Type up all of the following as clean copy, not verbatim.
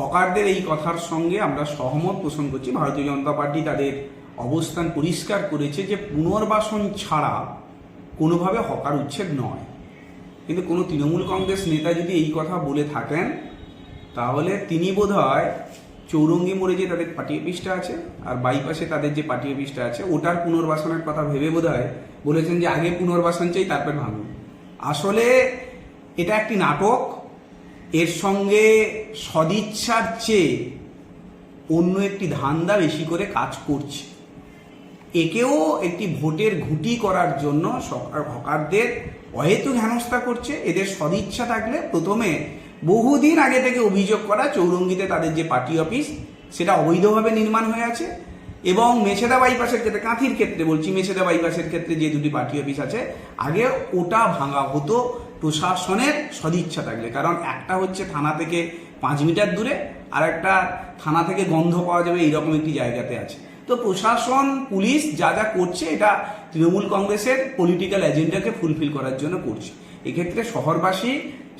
হকারদের এই কথার সঙ্গে আমরা সহমত পোষণ করছি। ভারতীয় জনতা পার্টি তাদের অবস্থান পরিষ্কার করেছে যে পুনর্বাসন ছাড়া কোনোভাবে হকার উচ্ছেদ নয়। কিন্তু কোনো তৃণমূল কংগ্রেস নেতা যদি এই কথা বলে থাকেন তাহলে তিনি বোধহয় চৌরঙ্গি মোড়ে যে তাদের পার্টি অফিসটা আছে আর বাইপাসে তাদের যে পার্টি অফিসটা আছে ওটার পুনর্বাসনের কথা ভেবে বোধহয় বলেছেন যে আগে পুনর্বাসন চাই তারপর ভাঙুন। আসলে এটা একটি নাটক। এর সঙ্গে সদিচ্ছার চেয়ে অন্য একটি ধান্দা বেশি করে কাজ করছে। একেও একটি ভোটের ঘুঁটি করার জন্য হকারদের অহেতুক হেনস্থা করছে। এদের সদিচ্ছা থাকলে প্রথমে বহুদিন আগে থেকে অভিযোগ করা চৌরঙ্গিতে তাদের যে পার্টি অফিস সেটা অবৈধভাবে নির্মাণ হয়ে আছে, এবং মেছেদা বাইপাসের ক্ষেত্রে, কাঁথির ক্ষেত্রে বলছি, মেছেদা বাইপাসের ক্ষেত্রে যে দুটি পার্টি অফিস আছে আগে ওটা ভাঙা হতো প্রশাসনের সদিচ্ছা থাকলে। কারণ একটা হচ্ছে থানা থেকে 5 মিটার দূরে, আর একটা থানা থেকে গন্ধ পাওয়া যাবে এইরকম একটি জায়গাতে আছে। তো প্রশাসন, পুলিশ যা যা করছে এটা তৃণমূল কংগ্রেসের পলিটিক্যাল এজেন্ডাকে ফুলফিল করার জন্য করছে। এক্ষেত্রে শহরবাসী,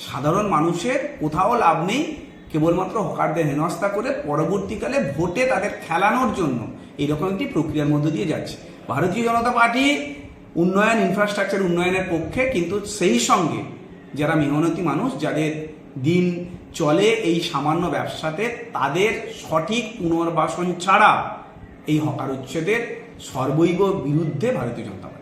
সাধারণ মানুষের কোথাও লাভ নেই। কেবলমাত্র হকারদের হেনস্থা করে পরবর্তীকালে ভোটে তাদের খেলানোর জন্য এইরকম একটি প্রক্রিয়ার মধ্য দিয়ে যাচ্ছে। ভারতীয় জনতা পার্টি উন্নয়ন, ইনফ্রাস্ট্রাকচার উন্নয়নের পক্ষে, কিন্তু সেই সঙ্গে যারা মেহনতি মানুষ, যাদের দিন চলে এই সামান্য ব্যবসাতে, তাদের সঠিক পুনর্বাসন ছাড়া এই হকার উচ্ছেদের সর্বৈব বিরুদ্ধে ভারতীয় জনতা পার্টি।